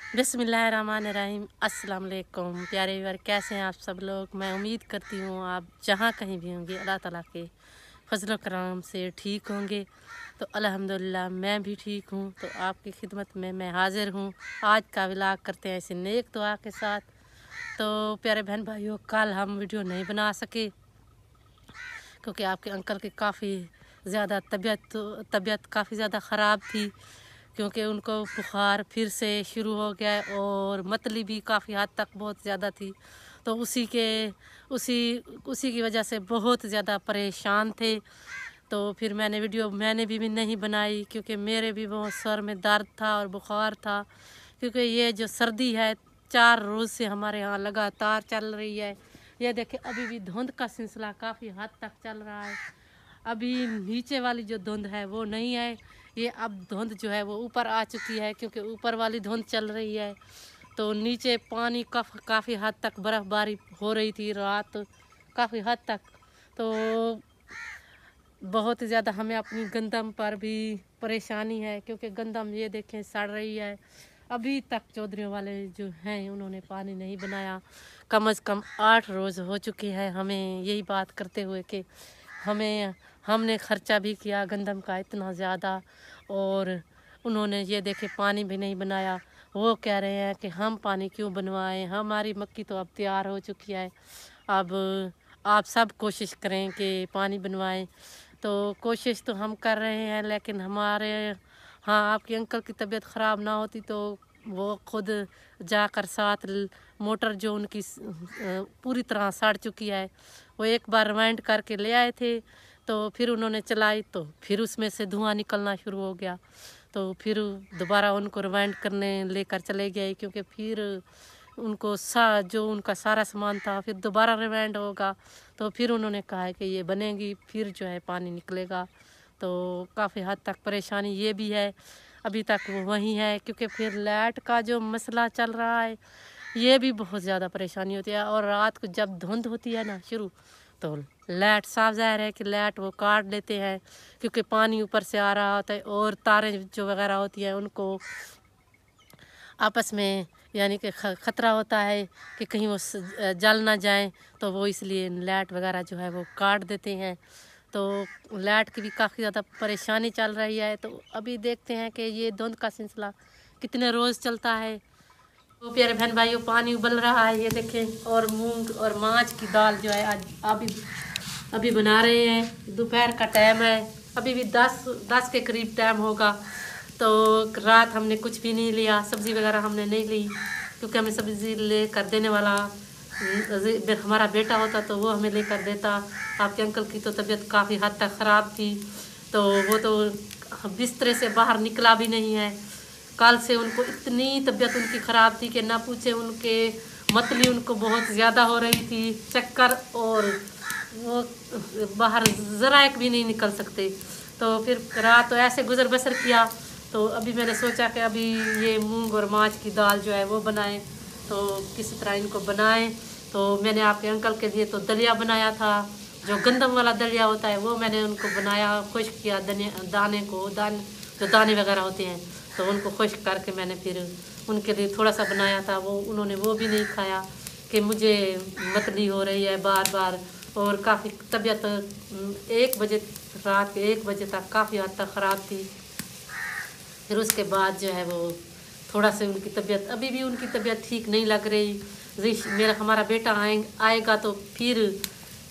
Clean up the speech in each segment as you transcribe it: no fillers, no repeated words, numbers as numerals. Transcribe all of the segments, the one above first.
बिस्मिल्लाहिर्रहमानिर्रहीम। अस्सलाम वालेकुम प्यारे व्यूअर, कैसे हैं आप सब लोग। मैं उम्मीद करती हूँ आप जहाँ कहीं भी होंगे अल्लाह ताला के फजल करम से ठीक होंगे। तो अल्हम्दुलिल्लाह मैं भी ठीक हूँ। तो आपकी खिदमत में मैं हाजिर हूँ। आज का व्लॉग करते हैं ऐसे नेक दुआ के साथ। तो प्यारे बहन भाइयों, कल हम वीडियो नहीं बना सके क्योंकि आपके अंकल की काफ़ी ज़्यादा तबीयत काफ़ी ज़्यादा ख़राब थी, क्योंकि उनको बुखार फिर से शुरू हो गया है और मतली भी काफ़ी हद तक बहुत ज़्यादा थी। तो उसी की वजह से बहुत ज़्यादा परेशान थे। तो फिर मैंने भी नहीं बनाई, क्योंकि मेरे भी बहुत सर में दर्द था और बुखार था। क्योंकि ये जो सर्दी है 4 रोज़ से हमारे यहाँ लगातार चल रही है। ये देखिए अभी भी धुंध का सिलसिला काफ़ी हद तक चल रहा है। अभी नीचे वाली जो धुंध है वो नहीं है, ये अब धुंध जो है वो ऊपर आ चुकी है, क्योंकि ऊपर वाली धुंध चल रही है। तो नीचे पानी काफ़ी हद तक बर्फ़बारी हो रही थी रात, काफ़ी हद तक। तो बहुत ज़्यादा हमें अपनी गंदम पर भी परेशानी है, क्योंकि गंदम ये देखें सड़ रही है। अभी तक चौधरियों वाले जो हैं उन्होंने पानी नहीं बनाया। कम से कम 8 रोज़ हो चुके हैं हमें यही बात करते हुए कि हमने ख़र्चा भी किया गंदम का इतना ज़्यादा, और उन्होंने ये देखे पानी भी नहीं बनाया। वो कह रहे हैं कि हम पानी क्यों बनवाएं, हमारी मक्की तो अब तैयार हो चुकी है, अब आप सब कोशिश करें कि पानी बनवाएं। तो कोशिश तो हम कर रहे हैं, लेकिन हाँ, आपके अंकल की तबीयत ख़राब ना होती तो वो खुद जाकर साथ मोटर जो उनकी पूरी तरह सड़ चुकी है, वो एक बार रिवाइंड करके ले आए थे। तो फिर उन्होंने चलाई तो फिर उसमें से धुआं निकलना शुरू हो गया। तो फिर दोबारा उनको रिवाइंड करने लेकर चले गए, क्योंकि फिर उनको जो उनका सारा सामान था फिर दोबारा रिवाइंड होगा। तो फिर उन्होंने कहा है कि ये बनेगी, फिर जो है पानी निकलेगा। तो काफ़ी हद तक परेशानी ये भी है, अभी तक वो वहीं है, क्योंकि फिर लाइट का जो मसला चल रहा है ये भी बहुत ज़्यादा परेशानी होती है। और रात को जब धुंध होती है ना शुरू, तो लाइट साफ ज़ाहिर है कि लाइट वो काट लेते हैं, क्योंकि पानी ऊपर से आ रहा होता है और तारें जो वगैरह होती हैं उनको आपस में यानी कि ख़तरा होता है कि कहीं वो जल ना जाएं, तो वो इसलिए लाइट वगैरह जो है वो काट देते हैं। तो लाइट की भी काफ़ी ज़्यादा परेशानी चल रही है। तो अभी देखते हैं कि ये धुंध का सिलसिला कितने रोज़ चलता है। तो प्यारे बहन भाइयों, पानी उबल रहा है ये देखें, और मूंग और माछ की दाल जो है आज अभी बना रहे हैं। दोपहर का टाइम है, अभी भी 10 के करीब टाइम होगा। तो रात हमने कुछ भी नहीं लिया, सब्ज़ी वगैरह हमने नहीं ली, क्योंकि हमें सब्ज़ी ले कर देने वाला हमारा बेटा होता तो वो हमें लेकर देता। आपके अंकल की तो तबीयत काफ़ी हद तक ख़राब थी, तो वो तो बिस्तरे से बाहर निकला भी नहीं है। कल से उनको इतनी तबीयत उनकी ख़राब थी कि ना पूछे, उनके मतली उनको बहुत ज़्यादा हो रही थी, चक्कर, और वो बाहर ज़रा एक भी नहीं निकल सकते। तो फिर रात तो ऐसे गुजर बसर किया। तो अभी मैंने सोचा कि अभी ये मूंग और माछ की दाल जो है वो बनाएं, तो किसी तरह इनको बनाएं। तो मैंने आपके अंकल के लिए तो दलिया बनाया था, जो गंदम वाला दलिया होता है वो मैंने उनको बनाया, खुश्क किया जो दाने वगैरह होते हैं तो उनको खुश्क करके मैंने फिर उनके लिए थोड़ा सा बनाया था। उन्होंने वो भी नहीं खाया कि मुझे मतली हो रही है बार बार, और काफ़ी तबीयत 1 बजे रात के 1 बजे तक काफ़ी हद तक ख़राब थी। फिर उसके बाद जो है वो थोड़ा सा उनकी तबीयत, अभी भी उनकी तबीयत ठीक नहीं लग रही। हमारा बेटा आएगा तो फिर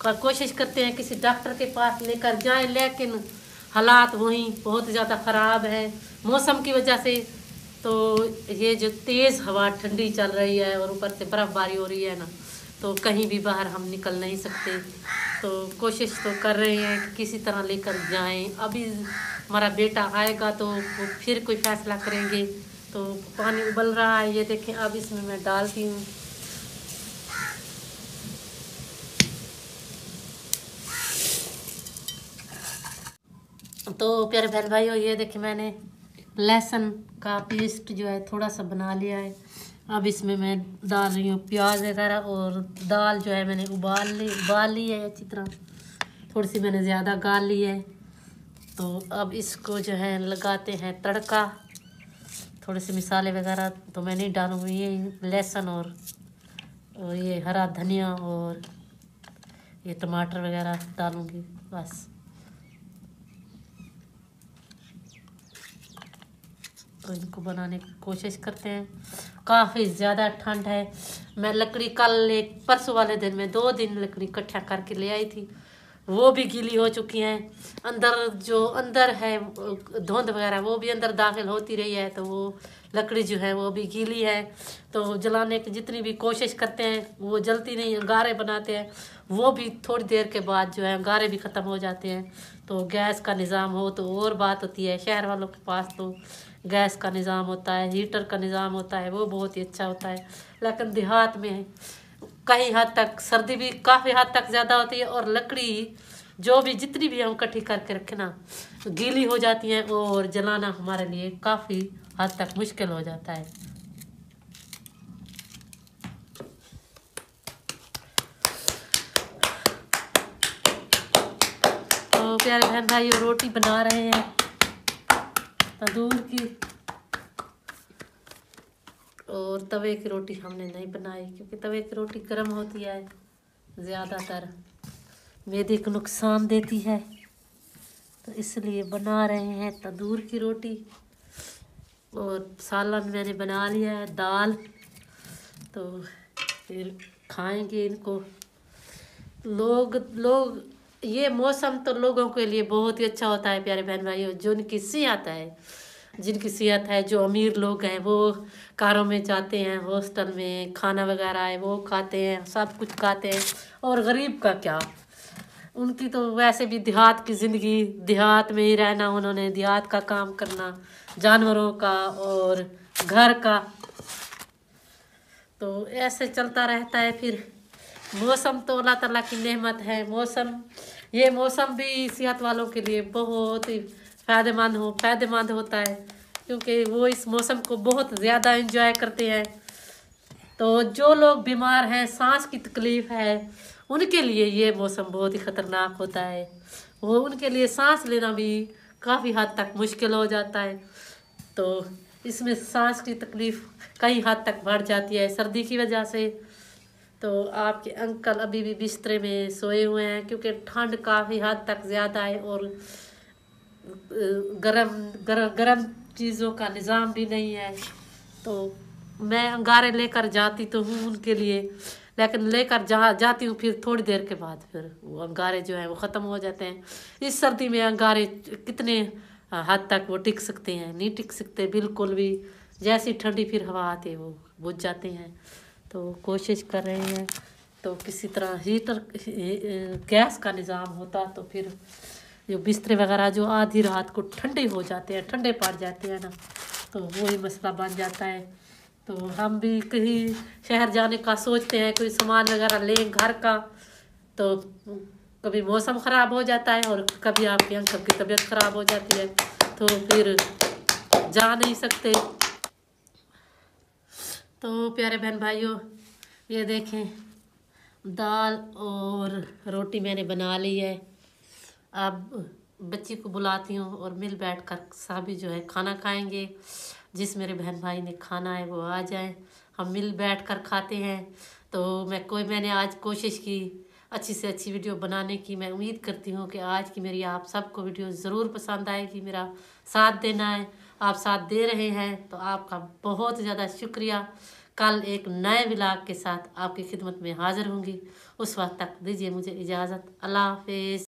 कोशिश करते हैं किसी डॉक्टर के पास लेकर जाएं, लेकिन हालात वहीं बहुत ज़्यादा ख़राब है मौसम की वजह से। तो ये जो तेज़ हवा ठंडी चल रही है और ऊपर से बर्फ़बारी हो रही है ना, तो कहीं भी बाहर हम निकल नहीं सकते। तो कोशिश तो कर रहे हैं कि किसी तरह लेकर जाएं। अभी हमारा बेटा आएगा तो वो फिर कोई फ़ैसला करेंगे। तो पानी उबल रहा है ये देखें, अब इसमें मैं डालती हूँ। तो प्यारे बहन भाइयों, ये देखिए मैंने लहसुन का पेस्ट जो है थोड़ा सा बना लिया है। अब इसमें मैं डाल रही हूँ प्याज वगैरह, और दाल जो है मैंने उबाल ली है अच्छी तरह, थोड़ी सी मैंने ज़्यादा गाल ली है। तो अब इसको जो है लगाते हैं तड़का, थोड़े से मसाले वगैरह तो मैं नहीं डालूँगी, ये लहसुन और ये हरा धनिया और ये टमाटर वगैरह डालूँगी बस। तो इनको बनाने की कोशिश करते हैं। काफ़ी ज़्यादा ठंड है। मैं लकड़ी कल एक परसों वाले दिन में 2 दिन लकड़ी इकट्ठा करके ले आई थी, वो भी गीली हो चुकी हैं। अंदर जो अंदर है धुंध वगैरह वो भी अंदर दाखिल होती रही है, तो वो लकड़ी जो है वो भी गीली है। तो जलाने की जितनी भी कोशिश करते हैं वो जलती नहीं, अंगारे बनाते हैं, वो भी थोड़ी देर के बाद जो है अंगारे भी ख़त्म हो जाते हैं। तो गैस का निज़ाम हो तो और बात होती है। शहर वालों के पास तो गैस का निज़ाम होता है, हीटर का निज़ाम होता है, वो बहुत ही अच्छा होता है। लेकिन देहात में कहीं हद तक सर्दी भी काफ़ी हद तक ज़्यादा होती है और लकड़ी जो भी जितनी भी हम इकट्ठी करके रखे ना गीली हो जाती हैं और जलाना हमारे लिए काफ़ी हद तक मुश्किल हो जाता है। तो प्यारे बहन भाई रोटी बना रहे हैं तंदूर की, और तवे की रोटी हमने नहीं बनाई क्योंकि तवे की रोटी गर्म होती है, ज़्यादातर मैदे को नुकसान देती है, तो इसलिए बना रहे हैं तंदूर की रोटी। और सालन मैंने बना लिया है, दाल, तो फिर खाएंगे इनको। लोग ये मौसम तो लोगों के लिए बहुत ही अच्छा होता है प्यारे बहन भाइयों। जिनकी सेहत है, जो अमीर लोग हैं वो कारों में जाते हैं, हॉस्टल में खाना वगैरह है वो खाते हैं, सब कुछ खाते हैं। और गरीब का क्या, उनकी तो वैसे भी देहात की ज़िंदगी, देहात में ही रहना, उन्होंने देहात का काम करना, जानवरों का और घर का, तो ऐसे चलता रहता है। फिर मौसम तो अल्लाह ताला की नेमत है। ये मौसम भी सेहत वालों के लिए बहुत ही फ़ायदेमंद होता है, क्योंकि वो इस मौसम को बहुत ज़्यादा एंजॉय करते हैं। तो जो लोग बीमार हैं, सांस की तकलीफ़ है, उनके लिए ये मौसम बहुत ही ख़तरनाक होता है। वो उनके लिए सांस लेना भी काफ़ी हद तक मुश्किल हो जाता है। तो इसमें सांस की तकलीफ़ कई हद तक बढ़ जाती है सर्दी की वजह से। तो आपके अंकल अभी भी बिस्तरे में सोए हुए हैं क्योंकि ठंड काफ़ी हद तक ज़्यादा है और गरम चीज़ों का निज़ाम भी नहीं है। तो मैं अंगारे लेकर जाती तो हूँ उनके लिए, लेकिन लेकर जाती हूँ फिर थोड़ी देर के बाद फिर वो अंगारे जो हैं वो ख़त्म हो जाते हैं। इस सर्दी में अंगारे कितने हद तक वो टिक सकते हैं? नहीं टिक सकते बिल्कुल भी। जैसी ठंडी फिर हवा आती है वो बुझ जाते हैं। तो कोशिश कर रहे हैं तो किसी तरह हीटर गैस का निज़ाम होता तो फिर जो बिस्तरे वगैरह जो आधी रात को ठंडे हो जाते हैं, ठंडे पड़ जाते हैं ना, तो वही मसला बन जाता है। तो हम भी कहीं शहर जाने का सोचते हैं, कोई सामान वगैरह लें घर का, तो कभी मौसम ख़राब हो जाता है और कभी आपके अंकल की तबीयत ख़राब हो जाती है, तो फिर जा नहीं सकते। तो प्यारे बहन भाइयों, ये देखें दाल और रोटी मैंने बना ली है। अब बच्ची को बुलाती हूँ और मिल बैठकर सभी जो है खाना खाएंगे। जिस मेरे बहन भाई ने खाना है वो आ जाए, हम मिल बैठकर खाते हैं। तो मैंने आज कोशिश की अच्छी से अच्छी वीडियो बनाने की। मैं उम्मीद करती हूँ कि आज की मेरी आप सबको वीडियो ज़रूर पसंद आएगी। मेरा साथ देना है, आप साथ दे रहे हैं तो आपका बहुत ज़्यादा शुक्रिया। कल एक नए व्लॉग के साथ आपकी खिदमत में हाज़िर होंगी। उस वक्त तक दीजिए मुझे इजाज़त। अल्लाह हाफ़िज़।